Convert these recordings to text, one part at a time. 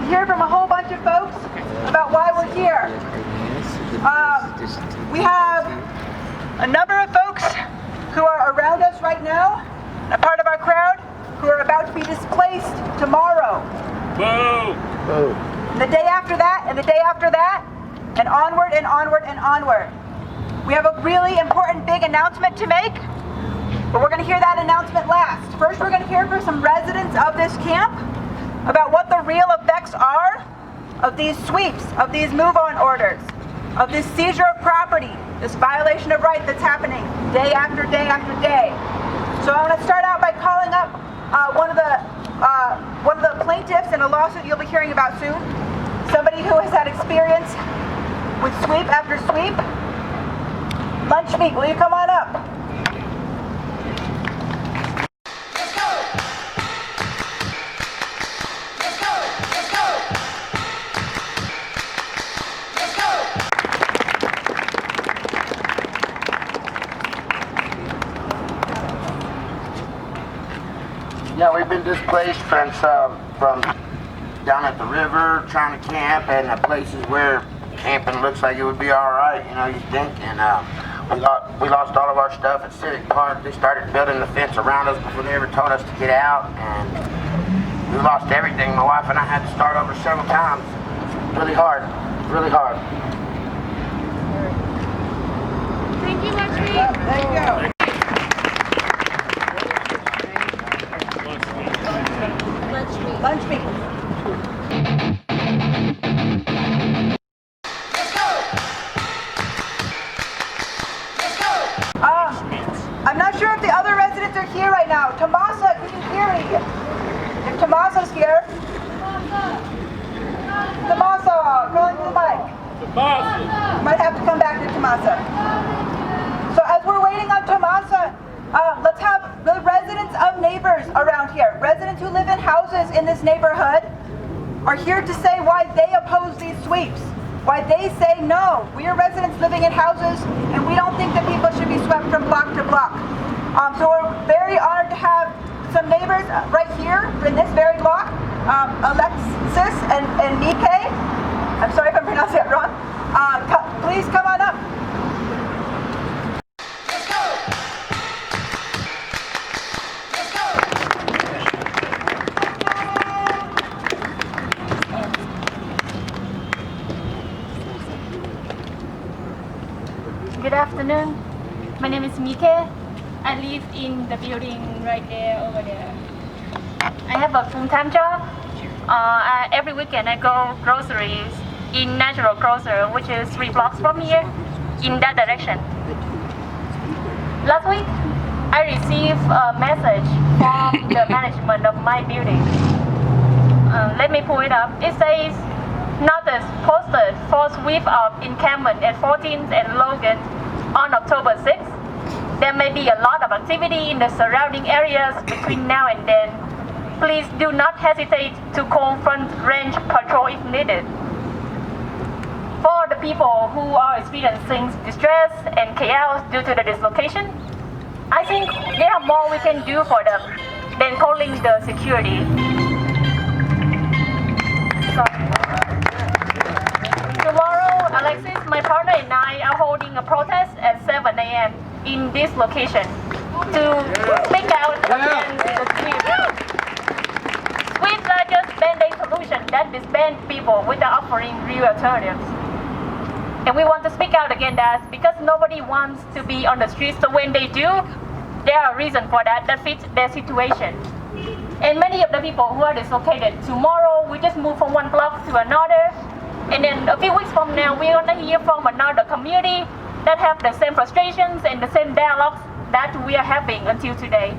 hear from a whole bunch of folks about why we're here. We have a number of folks who are around us right now, a part of our crowd, who are about to be displaced tomorrow. Whoa! Whoa. The day after that, and the day after that, and onward and onward and onward. We have a really important big announcement to make, but we're going to hear that announcement last. First, we're going to hear from some residents of this camp about what the real effects are of these sweeps, of these move-on orders, of this seizure of property, this violation of right that's happening day after day after day. So I want to start out by calling up one of the plaintiffs in a lawsuit you'll be hearing about soon. Somebody who has had experience with sweep after sweep. Lunch meat, will you come on up? Let's go! Let's go! Let's go! Let's go! Yeah, we've been displaced from down at the river, trying to camp, and the places where camping looks like it would be all right, you know, you think. And we lost all of our stuff at Civic Park. They started building the fence around us before they ever told us to get out, and we lost everything. My wife and I had to start over several times. Really hard, really hard. Thank you, Leslie. There you go. Lunch meat. Let's go! Let's go! I'm not sure if the other residents are here right now. Tomasa, can you hear me? If Tomasa's here. Tomasa, calling to the mic. Tomasa! Might have to come back to Tomasa. So as we're waiting on Tomasa, let's have the residents of neighbors around here, residents who live in houses in this neighborhood, are here to say why they oppose these sweeps, why they say no. We are residents living in houses, and we don't think that people should be swept from block to block. So we're very honored to have some neighbors right here in this very block, Alexis and Mikay. I'm sorry if I'm pronouncing it wrong. Please come on up. Good afternoon. My name is Mikay. I live in the building right there over there. I have a full-time job. Every weekend I go groceries in Natural Grocer, which is 3 blocks from here, in that direction. Last week, I received a message from the management of my building. Let me pull it up. It says, notice posted for sweep of encampment at 14th and Logan on October 6th. There may be a lot of activity in the surrounding areas between now and then. Please do not hesitate to confront range patrol if needed. For the people who are experiencing distress and chaos due to the dislocation, I think there are more we can do for them than calling the security. Tomorrow, Alexis, my partner, and I are holding a protest at 7 a.m. in this location to speak out against the sweeps. Sweeps are just band-aid solutions that disband people without offering real alternatives. And we want to speak out against that because nobody wants to be on the streets. So when they do, there are reasons for that fits their situation. And many of the people who are dislocated tomorrow, we just move from one block to another. And then a few weeks from now, we're going to hear from another community that have the same frustrations and the same dialogues that we are having until today.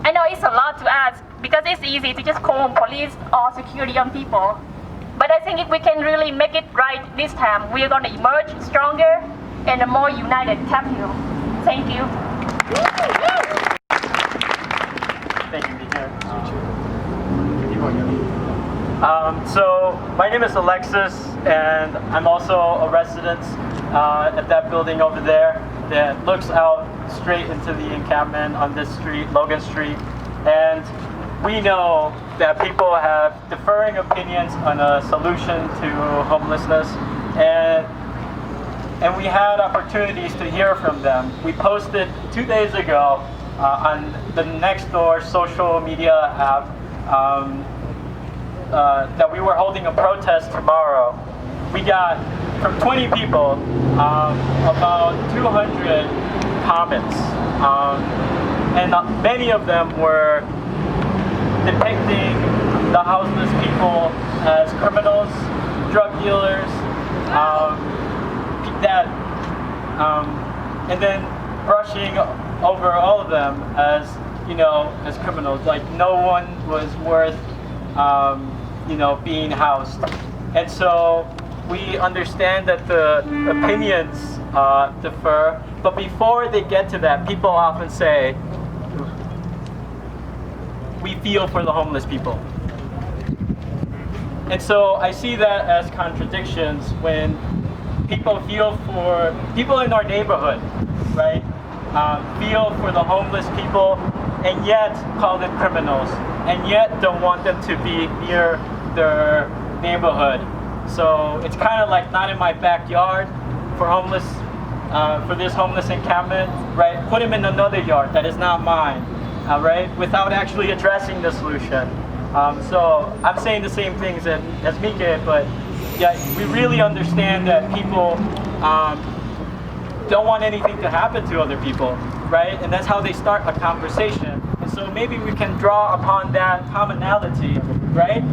I know it's a lot to ask because it's easy to just call police or security on people. But I think if we can really make it right this time, we are going to emerge stronger and a more united capital. Thank you. Thank you, Mika. So my name is Alexis, and I'm also a resident at that building over there that looks out straight into the encampment on this street, Logan Street. And we know that people have deferred differing opinions on a solution to homelessness, and we had opportunities to hear from them. We posted 2 days ago on the Nextdoor social media app that we were holding a protest tomorrow. We got, from 20 people, about 200 comments, and many of them were depicting the houseless people as criminals, drug dealers, and then brushing over all of them as, you know, as criminals. Like no one was worth, you know, being housed. And so we understand that the opinions differ, but before they get to that, people often say, we feel for the homeless people. And so I see that as contradictions when people feel for people in our neighborhood, right? Feel for the homeless people and yet call them criminals and yet don't want them to be near their neighborhood. So it's kind of like not in my backyard for homeless, for this homeless encampment, right? Put him in another yard that is not mine, right? Without actually addressing the solution. So I'm saying the same things as Mikay, but yeah, we really understand that people don't want anything to happen to other people, right? And that's how they start a conversation. And so maybe we can draw upon that commonality, right?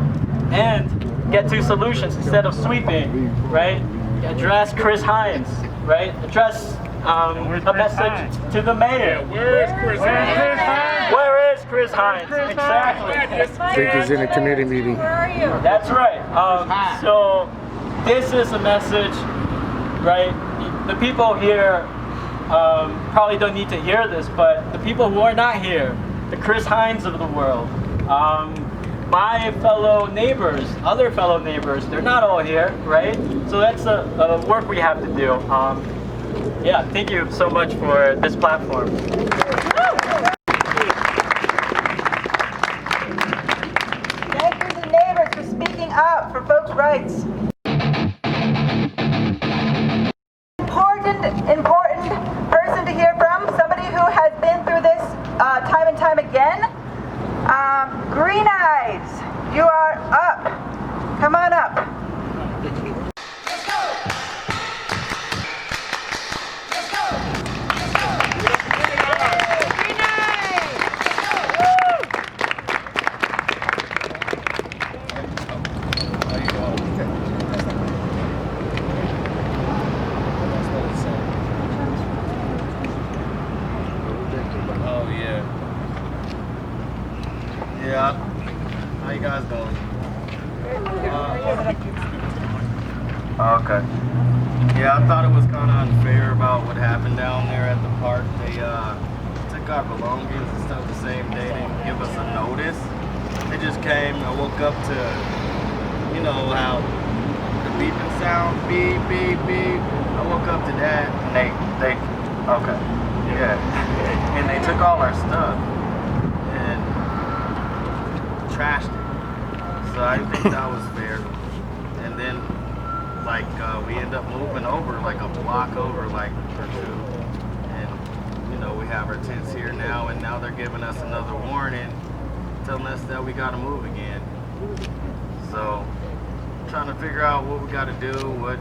And get to solutions instead of sweeping, right? Address Chris Hines, right? Address a message to the mayor. Where is Chris Hines? Where is Chris Hines? Exactly. I think he's in a committee meeting. That's right. So this is a message, right? The people here probably don't need to hear this, but the people who are not here, the Chris Hines of the world, my fellow neighbors, other fellow neighbors, they're not all here, right? So that's a work we have to do. Yeah, thank you so much for this platform. Thank you to neighbors for speaking up for folks' rights. Important person to hear from, somebody who has been through this time and time again. Green Eyes, you are up. Come on up. Yeah, how you guys doing? Okay. Yeah, I thought it was kind of unfair about what happened down there at the park. They took our belongings and stuff the same day. They didn't give us a notice. They just came. I woke up to, you know, how the beeping sound, beep, beep, beep. I woke up to that, and they, okay, yeah, and they took all our stuff and trashed it. So I didn't think that was fair. And then, like, we end up moving over, like a block over, like, or two. And, you know, we have our tents here now, and now they're giving us another warning, telling us that we gotta move again. So, trying to figure out what we gotta do, what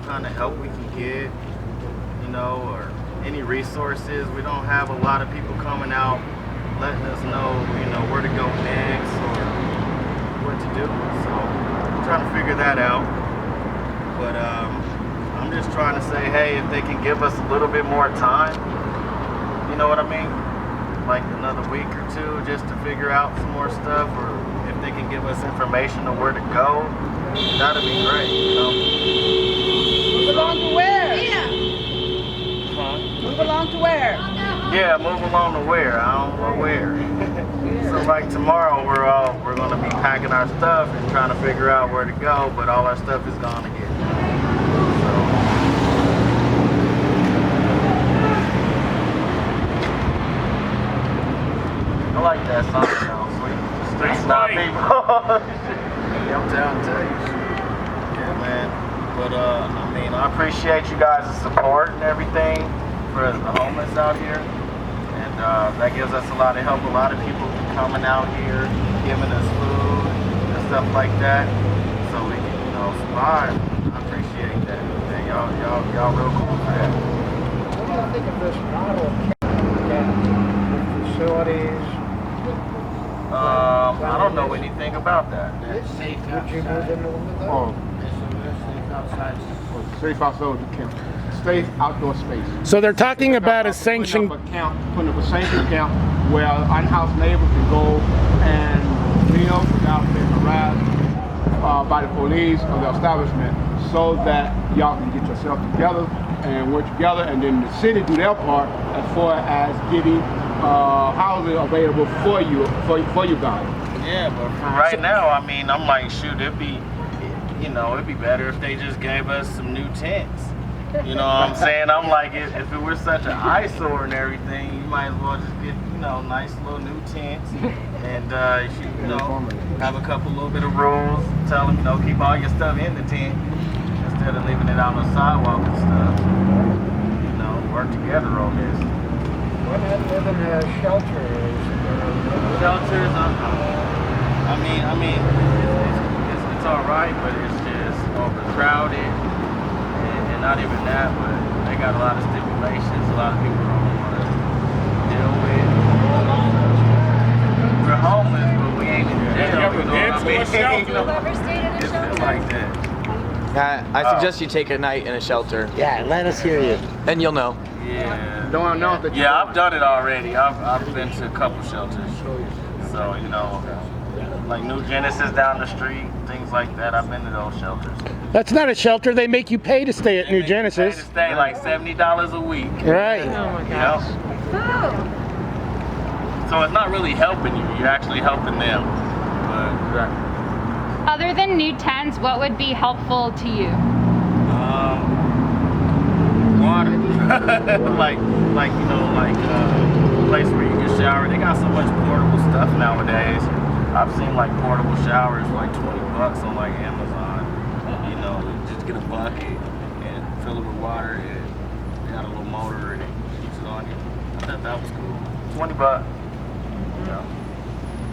kind of help we can get, you know, or any resources. We don't have a lot of people coming out letting us know, you know, where to go next or what to do. So, trying to figure that out. But I'm just trying to say, hey, if they can give us a little bit more time, you know what I mean? Like another week or two just to figure out some more stuff, or if they can give us information on where to go, that'd be great, you know? Move along to where? Huh? Move along to where? Yeah, move along to where? I don't know where. So like tomorrow we're gonna be packing our stuff and trying to figure out where to go, but all our stuff is gone again. I like that song, you know, sweet. Streets not people. I'm down to tell you. Yeah, man. But I mean, I appreciate you guys' support and everything for the homeless out here, and that gives us a lot of help. A lot of people coming out here, giving us food and stuff like that, so we can, you know, survive. I appreciate that. And y'all real cool for that. What do you think of this model with facilities? I don't know anything about that. Would you move in with that? Oh, safe outside the camp. Safe outdoor space. So they're talking about a sanction. Putting up a sanction camp where unhoused neighbors can go and live without being harassed by the police or the establishment, so that y'all can get yourself together and work together, and then the city do their part as far as getting housing available for you guys. Yeah, but for right now, I mean, I'm like, shoot, it'd be better if they just gave us some new tents. You know what I'm saying? I'm like, if it were such an eyesore and everything, you might as well just get, nice little new tents and, have a little bit of rules. Tell them, keep all your stuff in the tent instead of leaving it out on the sidewalk and stuff. Work together on this. Why not live in a shelter? Shelters, I mean, it's all right, but it's just overcrowded, and not even that, but they got a lot of stipulations. A lot of people don't want to deal with. We're homeless, but we ain't in jail. You know what I mean? It's just like that. I suggest you take a night in a shelter. Yeah, let us hear you. And you'll know. Yeah. Don't announce that. Yeah, I've done it already. I've been to a couple shelters. So, like New Genesis down the street, things like that. I've been to those shelters. That's not a shelter. They make you pay to stay at New Pay Genesis. to stay like $70 a week. Right. Oh my gosh. So it's not really helping you. You're actually helping them. But Other than new tents, what would be helpful to you? water. like a place where you can shower. They got so much portable stuff nowadays. I've seen like portable showers for like $20 on like Amazon. Just get a bucket and fill it with water, and got a little motor and it keeps it on you. I thought that was cool. $20.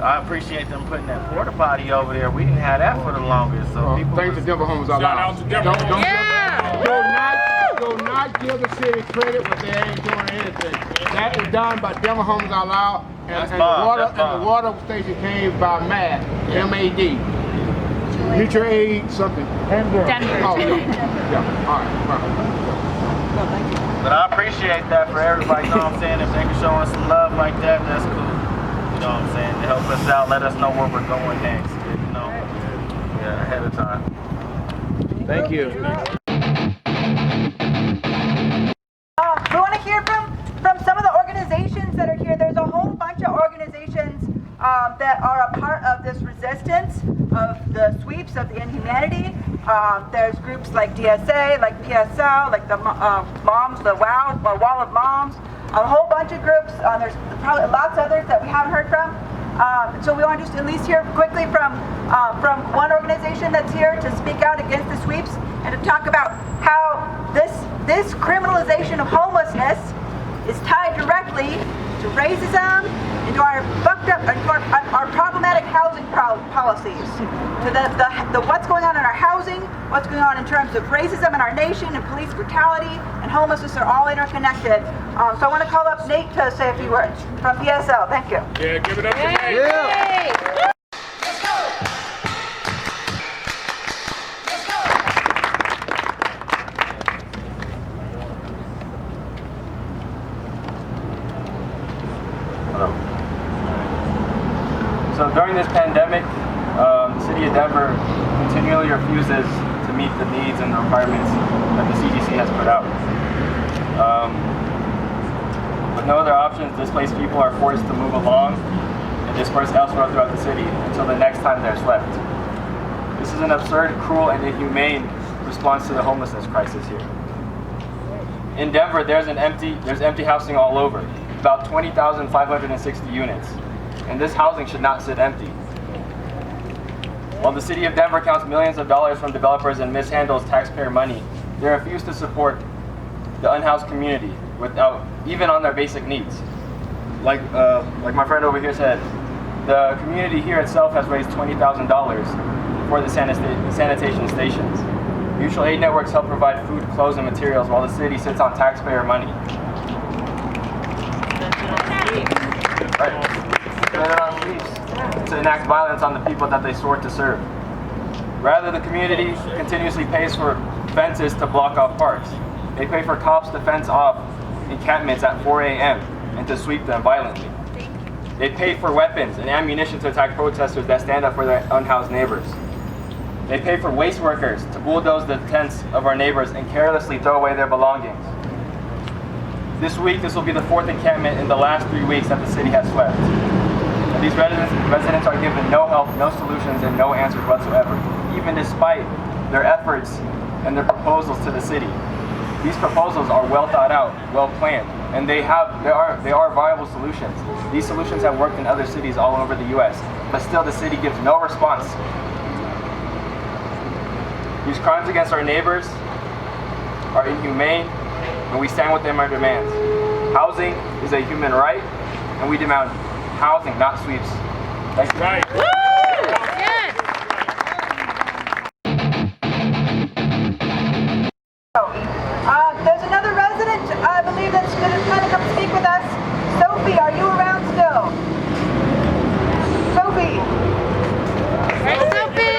I appreciate them putting that porta potty over there. We didn't have that for the longest, so people. Thanks to Denver Homes Out Loud. Do not give the city credit when they ain't doing anything. That is done by Denver Homes Out Loud, and the water station came by MAD, M-A-D. Mutual aid something. Denver. Oh, yeah. All right. But I appreciate that for everybody. You know what I'm saying? If they can show us some love like that, that's cool. You know what I'm saying? To help us out, let us know where we're going next. Ahead of time. Thank you. We want to hear from some of the organizations that are here. There's a whole bunch of organizations that are a part of this resistance of the sweeps of the inhumanity. There's groups like DSA, like PSL, like the Moms, the Wall of Moms, a whole bunch of groups. There's probably lots of others that we haven't heard from. So we want to just at least hear quickly from one organization that's here to speak out against the sweeps and to talk about how this criminalization of homelessness is tied directly to racism and to our fucked up, our problematic housing policies, to the what's going on in our housing, what's going on in terms of racism in our nation and police brutality and homelessness are all interconnected. So I want to call up Nate to say a few words from PSL. Thank you. Yeah, give it up to Nate. Yeah. So during this pandemic, the city of Denver continually refuses to meet the needs and the requirements that the CDC has put out. With no other options, displaced people are forced to move along and disperse elsewhere throughout the city until the next time they're left. This is an absurd, cruel, and inhumane response to the homelessness crisis here. In Denver, there's empty housing all over, about 20,560 units. And this housing should not sit empty. While the city of Denver counts millions of dollars from developers and mishandles taxpayer money, they refuse to support the unhoused community without even on their basic needs. Like my friend over here said, the community here itself has raised $20,000 for the sanitation stations. Mutual aid networks help provide food, clothes, and materials while the city sits on taxpayer money. Spend it on police to enact violence on the people that they swore to serve. Rather, the community continuously pays for fences to block off parks. They pay for cops to fence off encampments at 4 a.m. and to sweep them violently. They pay for weapons and ammunition to attack protesters that stand up for their unhoused neighbors. They pay for waste workers to bulldoze the tents of our neighbors and carelessly throw away their belongings. This week, this will be the 4th encampment in the last 3 weeks that the city has swept. And these residents are given no help, no solutions, and no answers whatsoever, even despite their efforts and their proposals to the city. These proposals are well thought out, well planned, and they are viable solutions. These solutions have worked in other cities all over the U.S., but still the city gives no response. These crimes against our neighbors are inhumane, and we stand with them in our demands. Housing is a human right, and we demand housing, not sweeps. Thank you. Right. There's another resident, I believe, that's going to kind of come speak with us. Sophie, are you around still? Sophie. Hey, Sophie!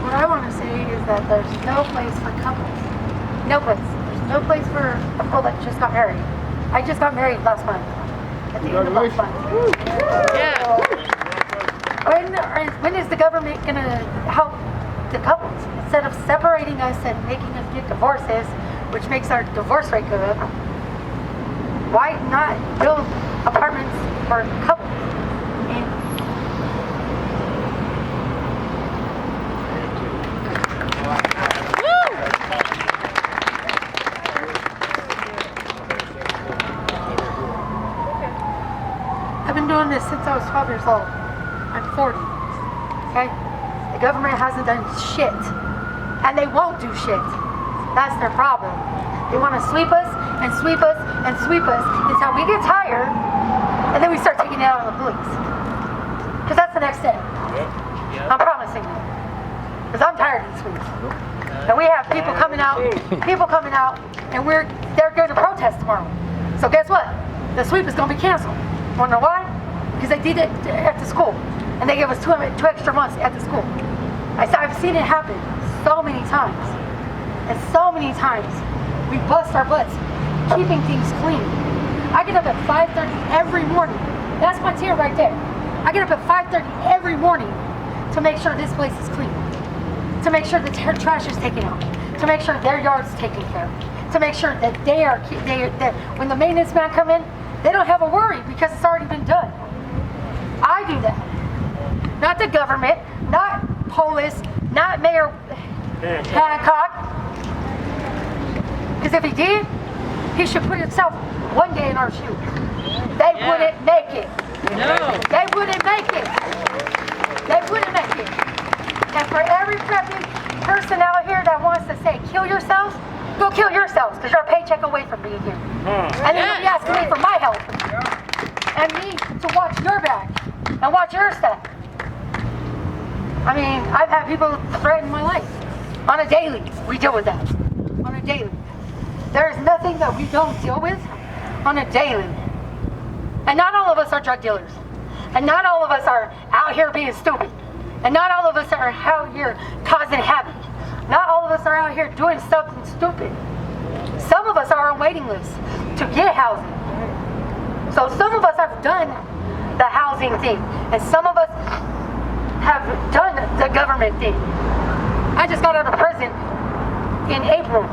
What I want to say is that there's no place for couples. No place. There's no place for a couple that just got married. I just got married last month. At the end of last month. Yeah. When is the government going to help the couples? Instead of separating us and making us get divorces, which makes our divorce rate go up, why not build apartments for couples? I've been doing this since I was 12 years old. I'm 40. Okay? The government hasn't done shit. And they won't do shit. That's their problem. They want to sweep us and sweep us and sweep us until we get tired, and then we start taking it out on the police. Because that's the next step. I'm promising you. Because I'm tired of these sweeps. And we have people coming out, and they're going to protest tomorrow. So guess what? The sweep is going to be canceled. Want to know why? Because they did it at the school, and they gave us two extra months at the school. I've seen it happen so many times, and so many times we bust our butts keeping things clean. I get up at 5:30 every morning. That's my tier right there. I get up at 5:30 every morning to make sure this place is clean, to make sure the trash is taken out, to make sure their yard's taken care of, to make sure that that when the maintenance man come in, they don't have a worry because it's already been done. I do that. Not the government, not police, not Mayor Hancock. Because if he did, he should put himself one day in our shoes. They wouldn't make it. No. They wouldn't make it. They wouldn't make it. And for every prepping person out here that wants to say, kill yourselves, go kill yourselves, because you're a paycheck away from being here. And then you'll be asking me for my help. And me to watch your back and watch your step. I mean, I've had people threaten my life. On a daily, we deal with that. On a daily. There is nothing that we don't deal with on a daily. And not all of us are drug dealers. And not all of us are out here being stupid. And not all of us are out here causing havoc. Not all of us are out here doing something stupid. Some of us are on waiting lists to get housing. So some of us have done the housing thing, and some of us have done the government thing. I just got out of prison in April,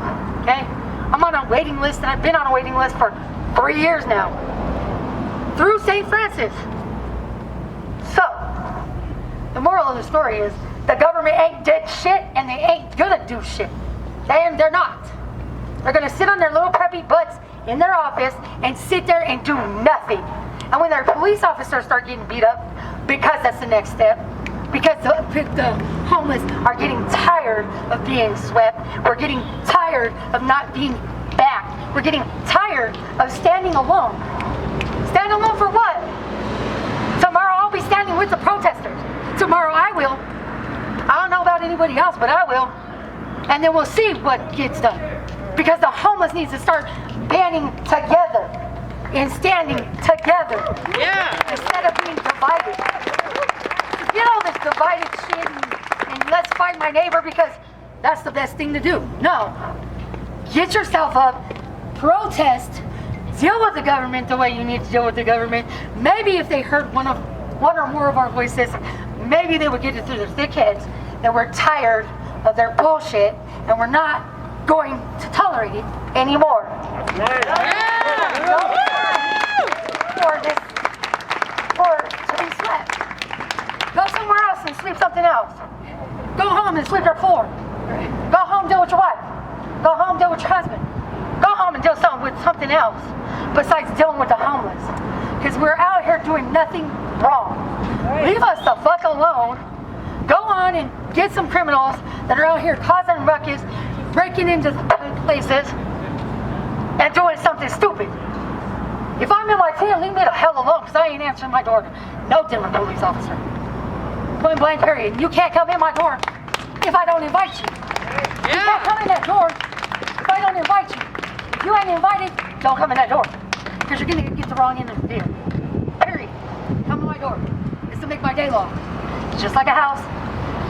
okay? I'm on a waiting list, and I've been on a waiting list for 3 years now. Through St. Francis. So, the moral of the story is the government ain't did shit and they ain't gonna do shit. They're not. They're gonna sit on their little preppy butts in their office and sit there and do nothing. And when their police officers start getting beat up, because that's the next step, because the homeless are getting tired of being swept, we're getting tired of not being backed, we're getting tired of standing alone. Stand alone for what? Tomorrow I'll be standing with the protesters. Tomorrow I will. I don't know about anybody else, but I will. And then we'll see what gets done. Because the homeless needs to start banding together and standing together. Yeah. Instead of being divided. Forget all this divided shit and let's fight my neighbor because that's the best thing to do. No. Get yourself up, protest, deal with the government the way you need to deal with the government. Maybe if they heard one or more of our voices, maybe they would get it through their thick heads that we're tired of their bullshit and we're not going to tolerate it anymore. Or to be swept. Go somewhere else and sweep something else. Go home and sweep your floor. Go home, deal with your wife. Go home, deal with your husband. Go home and deal with something else besides dealing with the homeless. Because we're out here doing nothing wrong. Leave us the fuck alone. Go on and get some criminals that are out here causing ruckus, breaking into places, and doing something stupid. If I'm in my team, leave me the hell alone because I ain't answering my door to no different police officer. Point blank period. You can't come in my door if I don't invite you. You can't come in that door if I don't invite you. If you ain't invited, don't come in that door. Because you're going to get the wrong end of the deal. Period. Come to my door. It's to make my day long. It's just like a house.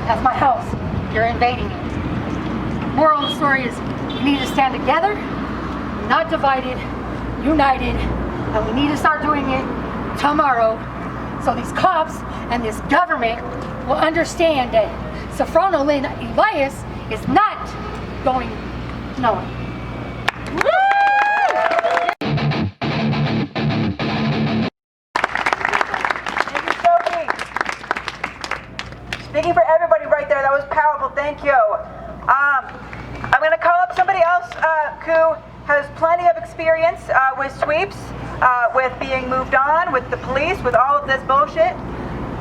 That's my house. You're invading it. Moral of the story is we need to stand together, not divided, united, and we need to start doing it tomorrow so these cops and this government will understand that Sophrono Lynn Elias is not going nowhere. Thank you, Sophie. Speaking for everybody right there, that was powerful. Thank you. I'm going to call up somebody else who has plenty of experience with sweeps, with being moved on, with the police, with all of this bullshit.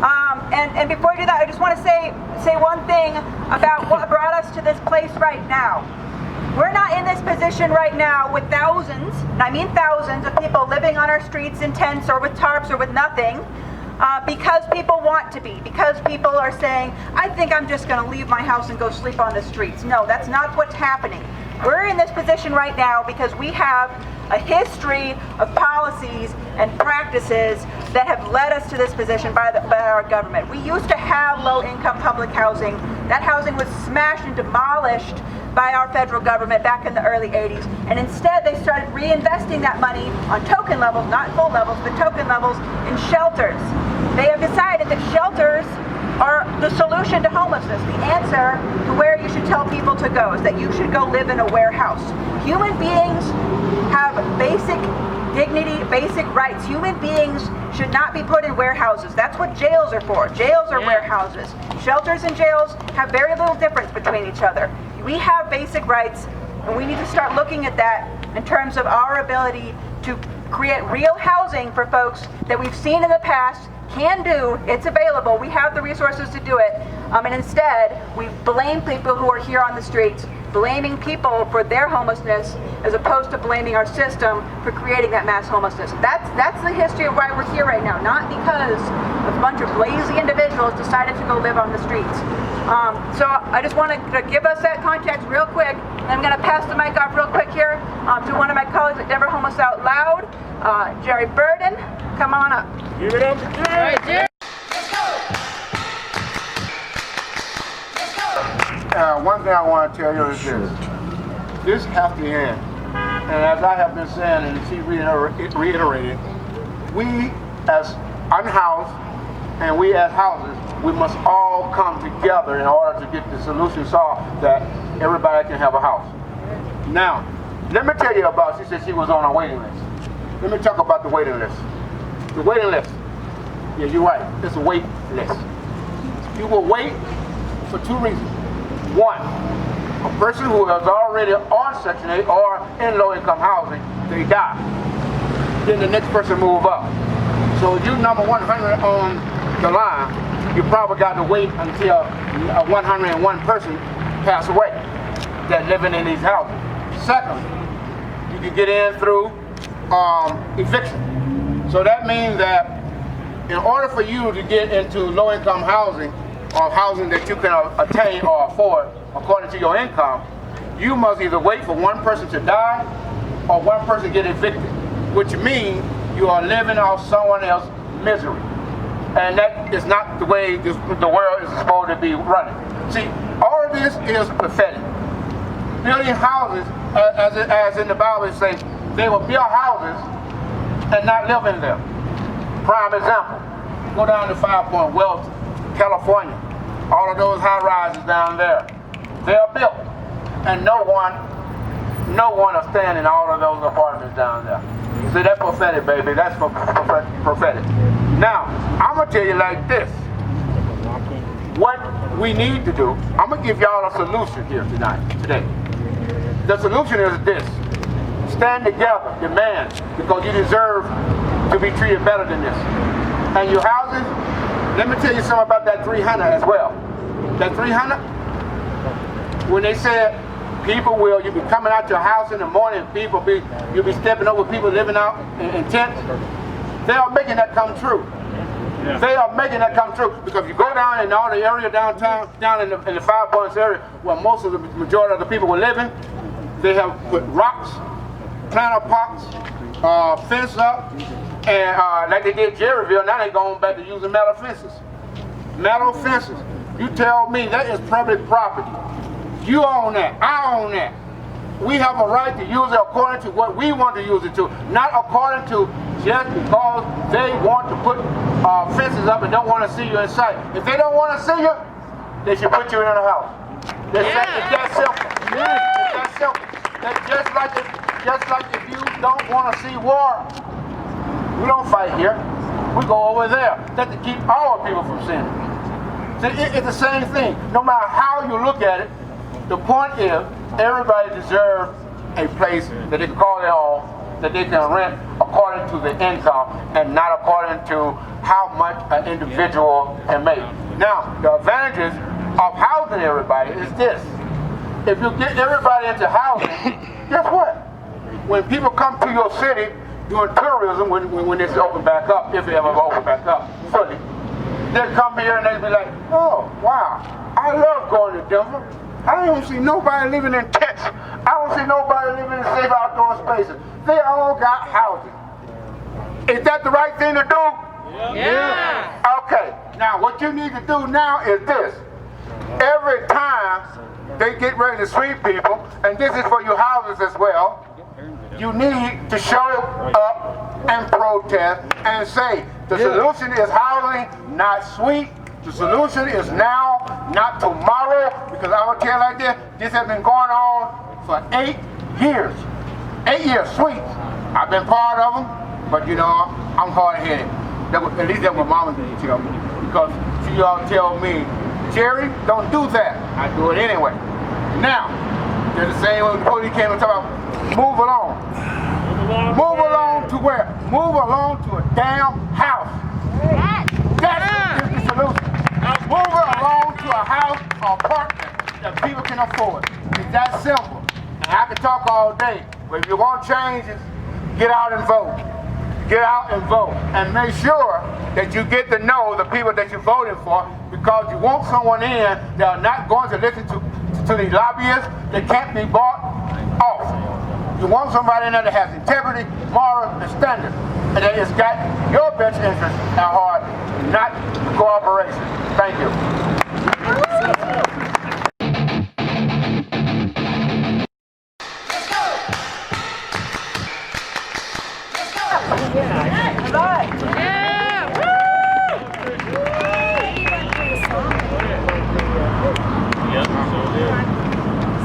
And before I do that, I just want to say one thing about what brought us to this place right now. We're not in this position right now with thousands, and I mean thousands, of people living on our streets in tents or with tarps or with nothing, because people want to be, because people are saying, I think I'm just going to leave my house and go sleep on the streets. No, that's not what's happening. We're in this position right now because we have a history of policies and practices that have led us to this position by our government. We used to have low-income public housing. That housing was smashed and demolished by our federal government back in the early 80s. And instead, they started reinvesting that money on token levels, not full levels, but token levels in shelters. They have decided that shelters are the solution to homelessness. The answer to where you should tell people to go is that you should go live in a warehouse. Human beings have basic dignity, basic rights. Human beings should not be put in warehouses. That's what jails are for. Jails are warehouses. Shelters and jails have very little difference between each other. We have basic rights, and we need to start looking at that in terms of our ability to create real housing for folks that we've seen in the past can do. It's available. We have the resources to do it. And instead, we blame people who are here on the streets, blaming people for their homelessness as opposed to blaming our system for creating that mass homelessness. That's the history of why we're here right now, not because a bunch of lazy individuals decided to go live on the streets. So I just want to give us that context real quick, and I'm going to pass the mic off real quick here to one of my colleagues at Denver Homeless Out Loud, Jerry Burton. Come on up. Give it up for Jerry. One thing I want to tell you is this has to end. And as I have been saying, and she reiterated, we as unhoused and we as houses, we must all come together in order to get the solution solved that everybody can have a house. Now, let me tell you about, she said she was on a waiting list. let me talk about the waiting list. The waiting list. Yeah, you're right. It's a wait list. You will wait for two reasons. One, a person who is already on Section 8 or in low-income housing, they die. Then the next person move up. So you number 100 on the line, you probably got to wait until 101 person pass away that living in these houses. Second, you can get in through eviction. So that means that in order for you to get into low-income housing or housing that you can attain or afford according to your income, you must either wait for one person to die or one person get evicted, which means you are living off someone else's misery. And that is not the way the world is supposed to be running. See, all of this is pathetic. Building houses, as in the Bible it says, they will build houses and not live in them. Prime example, go down to 5 Point Wells, California. All of those high rises down there, they are built. And no one is staying in all of those apartments down there. See, that's prophetic, baby. That's prophetic. Now, I'm going to tell you like this. What we need to do, I'm going to give y'all a solution here today. The solution is this. Stand together, demand, because you deserve to be treated better than this. And your houses, let me tell you something about that 300 as well. That 300, when they said people you'll be coming out your house in the morning, you'll be stepping over people living out in tents, they are making that come true. Yeah. They are making that come true because you go down in all the area downtown, down in the 5 Points area where most of the majority of the people were living, they have put rocks, planter pots, fence up, and like they did Jerryville, now they're going back to using metal fences. Metal fences. You tell me that is public property. You own that. I own that. We have a right to use it according to what we want to use it to, not according to just because they want to put fences up and don't want to see you inside. If they don't want to see you, they should put you in a house. It's that simple. It's that simple. That's just like if you don't want to see war, we don't fight here. We go over there. That's to keep our people from sinning. See, it's the same thing. No matter how you look at it, the point is everybody deserves a place that they can call their own, that they can rent according to the income and not according to how much an individual can make. Now, the advantages of housing everybody is this. If you get everybody into housing, guess what? When people come to your city doing tourism, when it's open back up, if it ever open back up fully, they'll come here and they'll be like, oh, wow, I love going to Denver. I don't see nobody living in tents. I don't see nobody living in safe outdoor spaces. They all got housing. Is that the right thing to do? Yeah. Okay, now what you need to do now is this. Every time they get ready to sweep people, and this is for your houses as well, you need to show up and protest and say, the solution is housing, not sweep. The solution is now, not tomorrow, because I will tell you like this has been going on for 8 years. 8 years, sweet. I've been part of them, but you know, I'm hard-headed. At least that's what Mama did tell me. Because she all tell me, Jerry, don't do that. I do it anyway. Now, they're the same when the police came and talked about, move along. Move along to where? Move along to a damn house. That's the solution. Move along to a house or apartment that people can afford. It's that simple. And I can talk all day, but if you want changes, get out and vote. Get out and vote. And make sure that you get to know the people that you're voting for, because you want someone in that are not going to listen to these lobbyists that can't be bought off. You want somebody in there that has integrity, moral, and standard, and that has got your best interest at heart, not cooperation. Thank you.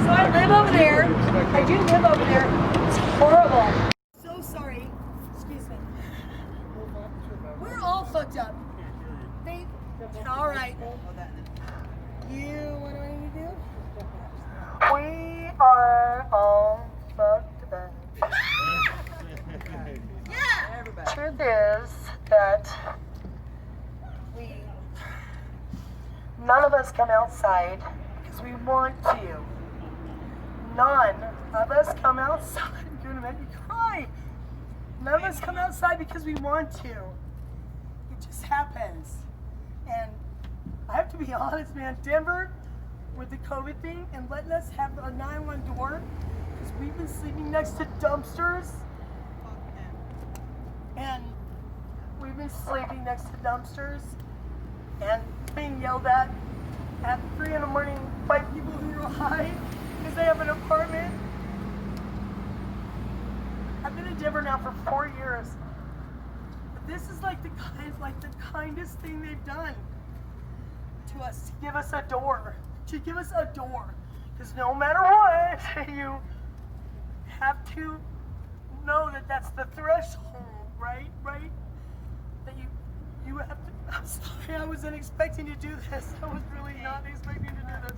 So I live over there. I do live over there. It's horrible. So sorry. Excuse what's up? All right. You, what do I need to do? We are all fucked up. Yeah. Truth is that none of us come outside because we want to. None of us come outside. You're gonna make me cry. None of us come outside because we want to. It just happens. And I have to be honest, man, Denver, with the COVID thing and letting us have a 911 door, because we've been sleeping next to dumpsters. And we've been sleeping next to dumpsters and being yelled at 3 in the morning by people who are high because they have an apartment. I've been in Denver now for 4 years. But this is like the kindest thing they've done to us, to give us a door. To give us a door. Because no matter what, you have to know that that's the threshold, right? Right? That you have to. I'm sorry, I wasn't expecting to do this. I was really not expecting to do this.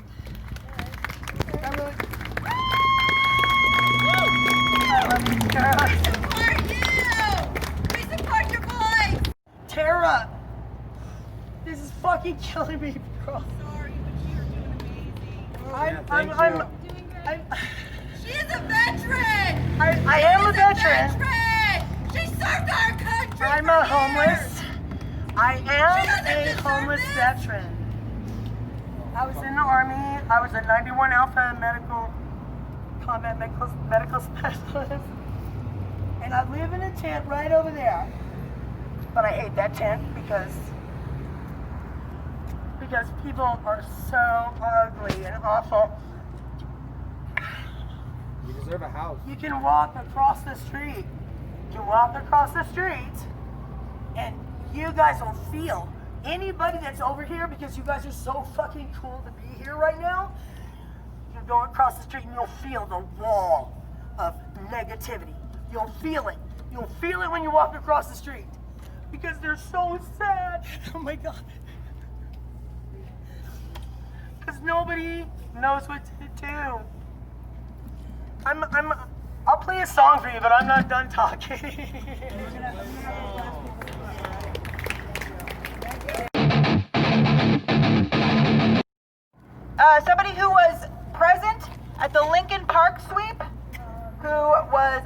I really. I love you, Tara. We support you! We support your voice! Tara! This is fucking killing me, girl. Sorry, but you're doing amazing. I'm She is a veteran! I am a veteran. She served our country. I'm a homeless. I am a homeless veteran. I was in the Army. I was a 91 Alpha combat medical specialist. And I live in a tent right over there. But I hate that tent because people are so ugly and awful. You deserve a house. You can walk across the street. You can walk across the street and you guys will feel anybody that's over here, because you guys are so fucking cool to be here right now. You go across the street and you'll feel the wall of negativity. You'll feel it. You'll feel it when you walk across the street because they're so sad. Oh my God. Because nobody knows what to do. I'll play a song for you, but I'm not done talking. Somebody who was present at the Lincoln Park sweep, who was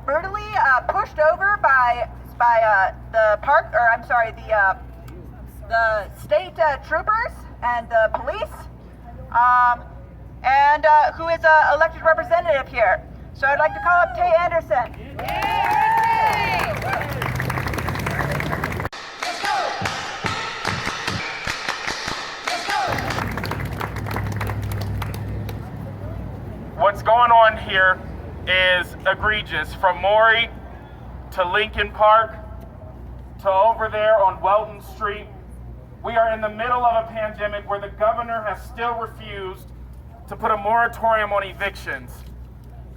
brutally pushed over by the park, or I'm sorry, the state troopers and the police, and who is an elected representative here. So I'd like to call up Tay Anderson. What's going on here is egregious. From Maury to Lincoln Park to over there on Welton Street, we are in the middle of a pandemic where the governor has still refused to put a moratorium on evictions.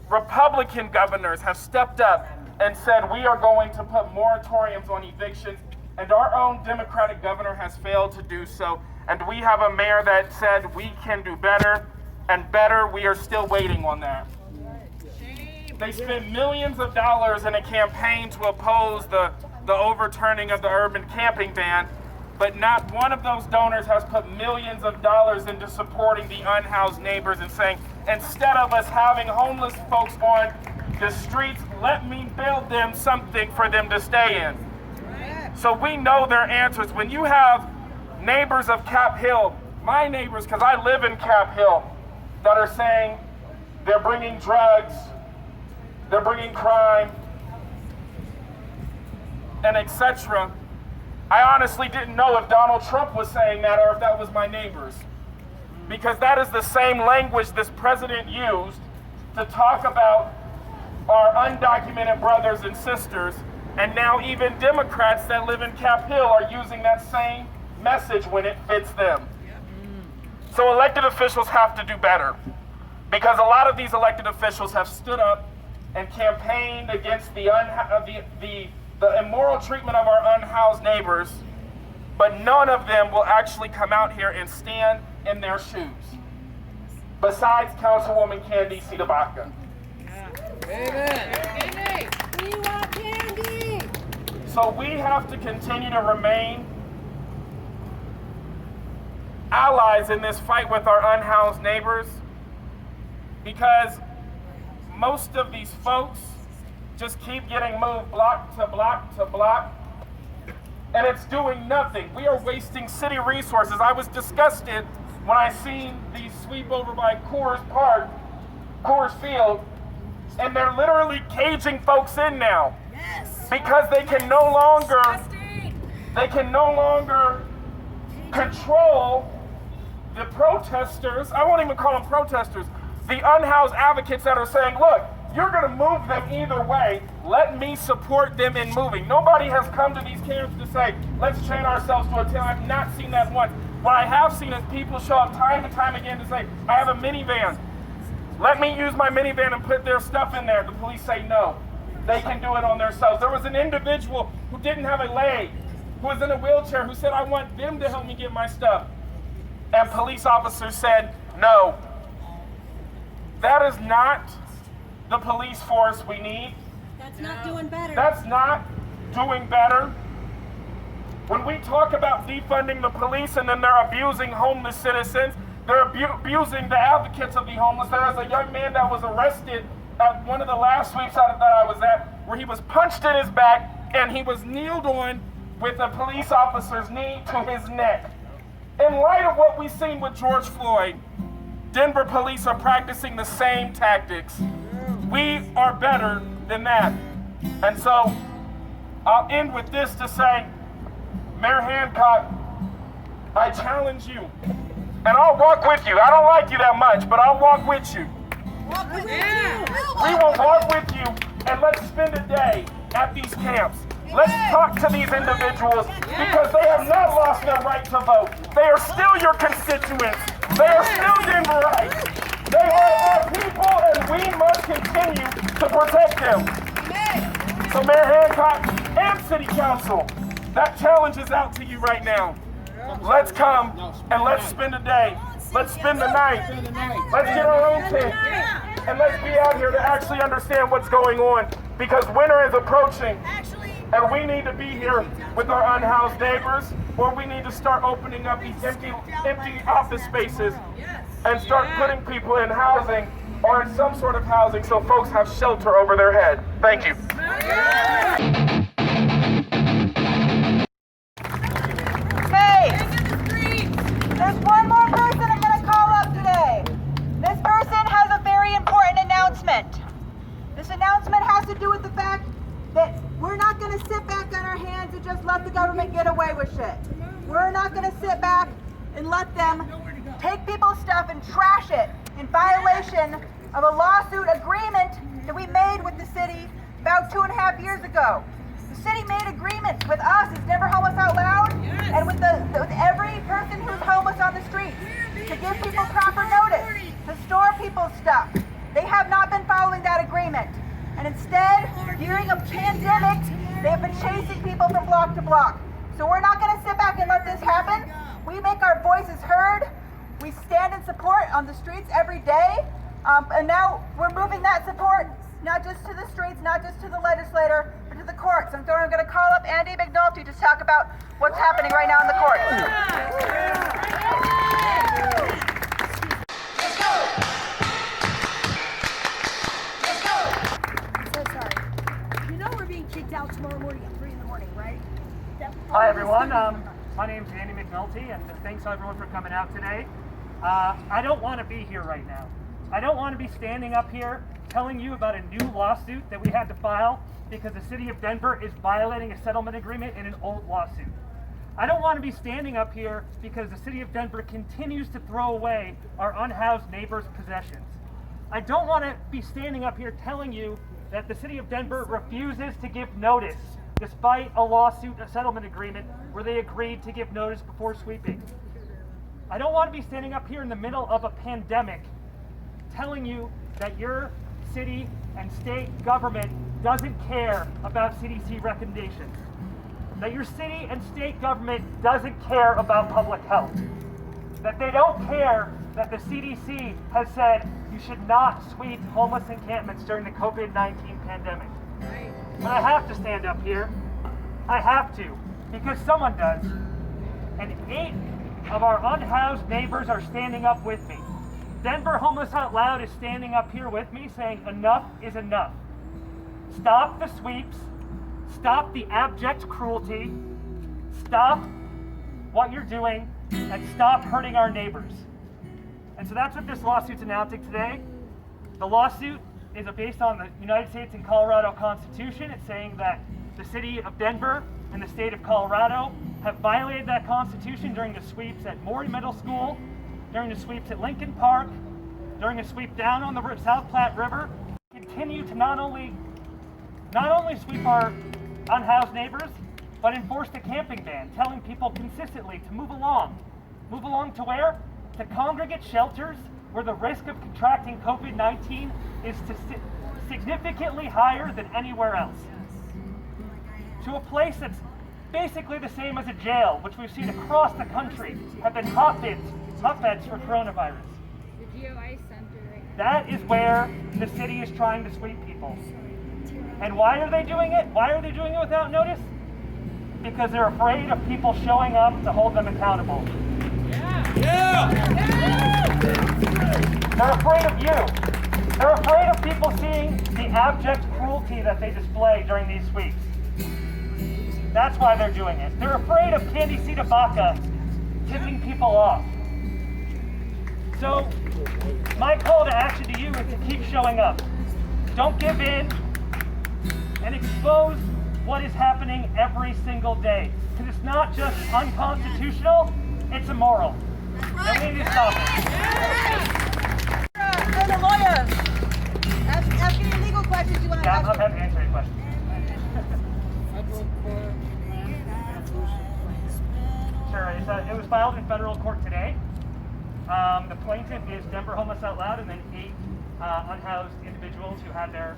Republican governors have stepped up and said we are going to put moratoriums on evictions, and our own Democratic governor has failed to do so. And we have a mayor that said we can do better, and better, we are still waiting on that. They spent millions of dollars in a campaign to oppose the overturning of the urban camping ban, but not one of those donors has put millions of dollars into supporting the unhoused neighbors and saying, instead of us having homeless folks on the streets, let me build them something for them to stay in. So we know their answers. When you have neighbors of Cap Hill, my neighbors, because I live in Cap Hill, that are saying they're bringing drugs, they're bringing crime, and etc. I honestly didn't know if Donald Trump was saying that or if that was my neighbors. Because that is the same language this president used to talk about our undocumented brothers and sisters, and now even Democrats that live in Cap Hill are using that same message when it fits them. So elected officials have to do better, because a lot of these elected officials have stood up and campaigned against the immoral treatment of our unhoused neighbors, but none of them will actually come out here and stand in their shoes. Besides Councilwoman Candy Cidabacca. Amen. We want candy. So we have to continue to remain allies in this fight with our unhoused neighbors, because most of these folks just keep getting moved block to block to block, and it's doing nothing. We are wasting city resources. I was disgusted when I seen these sweep over by Coors Field, and they're literally caging folks in now. Yes. Because they can no longer control the protesters. I won't even call them protesters. The unhoused advocates that are saying, look, you're going to move them either way. Let me support them in moving. Nobody has come to these camps to say, let's chain ourselves to a tail. I've not seen that once. What I have seen is people show up time and time again to say, I have a minivan. Let me use my minivan and put their stuff in there. The police say no. They can do it on themselves. There was an individual who didn't have a leg, who was in a wheelchair, who said, I want them to help me get my stuff. And police officers said, no. That is not the police force we need. That's not doing better. That's not doing better. When we talk about defunding the police and then they're abusing homeless citizens, they're abusing the advocates of the homeless. There was a young man that was arrested at one of the last sweeps that I was at, where he was punched in his back and he was kneeled on with a police officer's knee to his neck. In light of what we've seen with George Floyd, Denver police are practicing the same tactics. We are better than that. And so I'll end with this to say, Mayor Hancock, I challenge you, and I'll walk with you. I don't like you that much, but I'll walk with you. Walk with you. We will walk with you, and let's spend a day at these camps. Let's talk to these individuals, because they have not lost their right to vote. They are still your constituents. They are still Denverites. They are our people, and we must continue to protect them. So Mayor Hancock and City Council, that challenge is out to you right now. Let's come and let's spend a day. Let's spend the night. Let's get our own tent. And let's be out here to actually understand what's going on, because winter is approaching. And we need to be here with our unhoused neighbors, or we need to start opening up these empty office spaces and start putting people in housing or in some sort of housing so folks have shelter over their head. Thank you. Hey, there's one more person I'm going to call up today. This person has a very important announcement. This announcement has to do with the fact that we're not going to sit back on our hands and just let the government get away with shit. We're not going to sit back and let them take people's stuff and trash it in violation of a lawsuit agreement that we made with the city about 2.5 years ago. The city made agreements with us as Denver Homeless Out Loud and with every person who's homeless on the street to give people proper notice, to store people's stuff. They have not been following that agreement. And instead, during a pandemic, they have been chasing people from block to block. So we're not going to sit back and let this happen. We make our voices heard. We stand in support on the streets every day. And now we're moving that support not just to the streets, not just to the legislator, but to the courts. And so I'm going to call up Andy McNulty to talk about what's happening right now in the courts. Out tomorrow morning at 3 in the morning, right? Hi everyone, my name's Andy McNulty, and thanks everyone for coming out today. I don't want to be here right now. I don't want to be standing up here telling you about a new lawsuit that we had to file because the city of Denver is violating a settlement agreement in an old lawsuit. I don't want to be standing up here because the city of Denver continues to throw away our unhoused neighbors' possessions. I don't want to be standing up here telling you that the city of Denver refuses to give notice despite a lawsuit, a settlement agreement where they agreed to give notice before sweeping. I don't want to be standing up here in the middle of a pandemic telling you that your city and state government doesn't care about CDC recommendations. that your city and state government doesn't care about public health. That they don't care that the CDC has said you should not sweep homeless encampments during the COVID-19 pandemic. But I have to stand up here. I have to, because someone does. And 8 of our unhoused neighbors are standing up with me. Denver Homeless Out Loud is standing up here with me saying enough is enough. Stop the sweeps. Stop the abject cruelty. Stop what you're doing and stop hurting our neighbors. And so that's what this lawsuit's announcing today. The lawsuit is based on the United States and Colorado Constitution. It's saying that the city of Denver and the state of Colorado have violated that Constitution during the sweeps at Maury Middle School, during the sweeps at Lincoln Park, during a sweep down on the South Platte River. Continue to not only sweep our unhoused neighbors, but enforce the camping ban, telling people consistently to move along. Move along to where? To congregate shelters where the risk of contracting COVID-19 is significantly higher than anywhere else. To a place that's basically the same as a jail, which we've seen across the country have been hotbeds for coronavirus. The GOI center right now. That is where the city is trying to sweep people. And why are they doing it? Why are they doing it without notice? Because they're afraid of people showing up to hold them accountable. They're afraid of you. They're afraid of people seeing the abject cruelty that they display during these sweeps. That's why they're doing it. They're afraid of Candy Baca tipping people off. So, my call to action to you is to keep showing up. Don't give in and expose what is happening every single day. Because it's not just unconstitutional, it's immoral. And we need to stop it. You're the lawyer. Ask any legal questions you want to ask. I'm happy to answer any questions. Sure, it was filed in federal court today. The plaintiff is Denver Homeless Out Loud and then 8 unhoused individuals who had their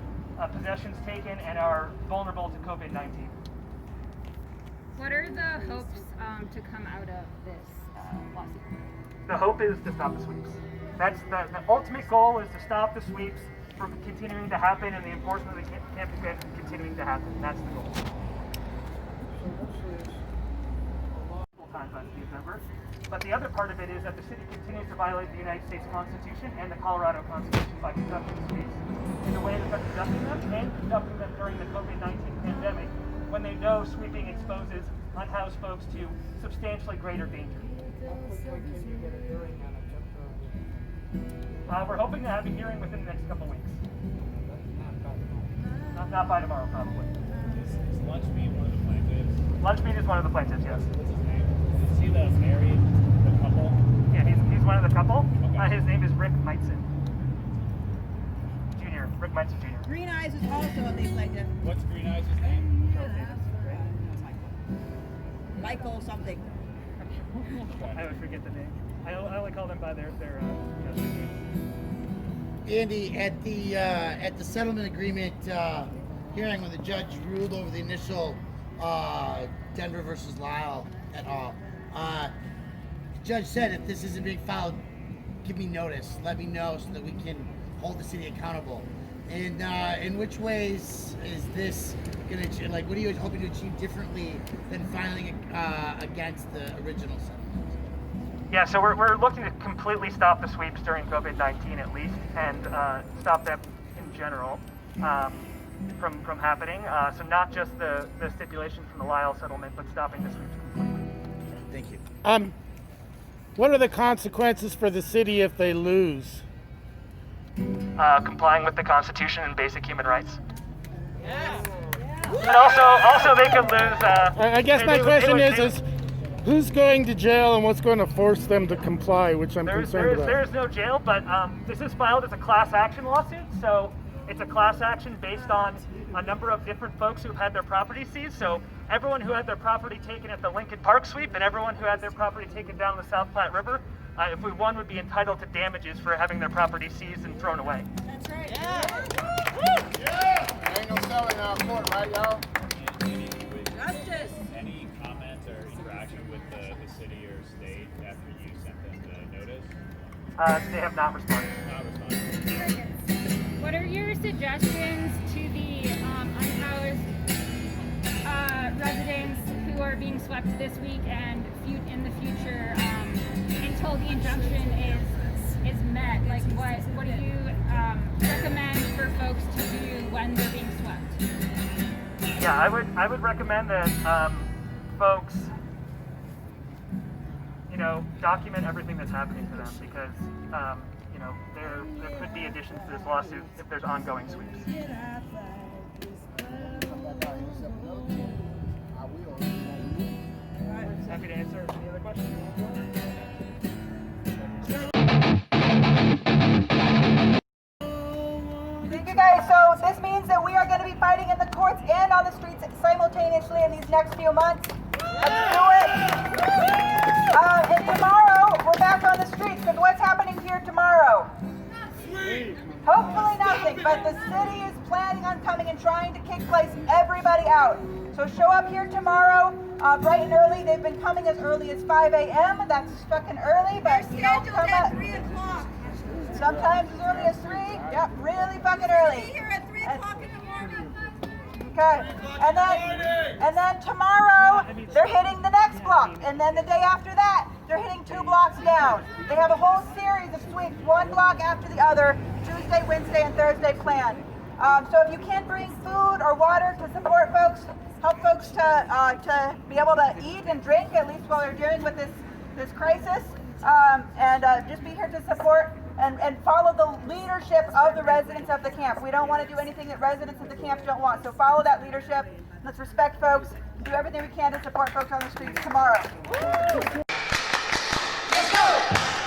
possessions taken and are vulnerable to COVID-19. What are the hopes to come out of this lawsuit? The hope is to stop the sweeps. That's the ultimate goal is to stop the sweeps from continuing to happen and the enforcement of the camping ban from continuing to happen. That's the goal. Times on Steve Denver. But the other part of it is that the city continues to violate the United States Constitution and the Colorado Constitution by conducting sweeps in the way that they're conducting them and conducting them during the COVID-19 pandemic when they know sweeping exposes unhoused folks to substantially greater danger. We're hoping to have a hearing within the next couple weeks. Not by tomorrow, probably. Is Lunchmeat one of the plaintiffs? Lunchmeat is one of the plaintiffs, yes. What's his name? Is he the married, the couple? Yeah, he's one of the couple. Okay. His name is Rick Meitzen. Jr. Rick Meitzen Jr. Green Eyes is also a big plaintiff. What's Green Eyes' name? Michael something. I always forget the name. I only call them by their Andy, at the settlement agreement hearing when the judge ruled over the initial Denver versus Lyall et al. The judge said if this isn't being filed, give me notice, let me know so that we can hold the city accountable. And in which ways is this going to, like, what are you hoping to achieve differently than filing against the original settlement? Yeah, so we're looking to completely stop the sweeps during COVID-19 at least, and stop them in general from happening. So not just the stipulation from the Lyall settlement, but stopping the sweeps completely. Thank you. What are the consequences for the city if they lose? Complying with the Constitution and basic human rights. Yeah. And also they could lose. I guess my question is who's going to jail and what's going to force them to comply, which I'm concerned about. There is no jail, but this is filed as a class action lawsuit, so it's a class action based on a number of different folks who've had their property seized. So everyone who had their property taken at the Lincoln Park sweep and everyone who had their property taken down the South Platte River, if we won, would be entitled to damages for having their property seized and thrown away. That's right. Yeah! Ain't no selling out of court, right, y'all? Justice. Any the city or state after you sent them the notice? They have not responded. What are your suggestions to the unhoused residents who are being swept this week and in the future until the injunction is met? Like, what do you recommend for folks to do when they're being swept? Yeah, I would recommend that folks, document everything that's happening to them because, there could be additions to this lawsuit if there's ongoing sweeps. Happy to answer any other questions. Thank you guys. So this means that we are going to be fighting in the courts and on the streets simultaneously in these next few months. Let's do it. And tomorrow we're back on the streets because what's happening here tomorrow? Hopefully nothing, but the city is planning on coming and trying to kick everybody out. So show up here tomorrow bright and early. They've been coming as early as 5 a.m. That's fucking early, but come up. 3 o'clock. Sometimes as early as 3. Yep, really fucking early. Be here at 3 o'clock in the morning. Okay, and then tomorrow they're hitting the next block, and then the day after that they're hitting 2 blocks down. They have a whole series of sweeps, 1 block after the other, Tuesday, Wednesday, and Thursday planned. So if you can't bring food or water to support folks, help folks to be able to eat and drink at least while they're dealing with this crisis, and just be here to support. And follow the leadership of the residents of the camp. We don't want to do anything that residents of the camp don't want. So follow that leadership. Let's respect folks. Do everything we can to support folks on the streets tomorrow. Let's go!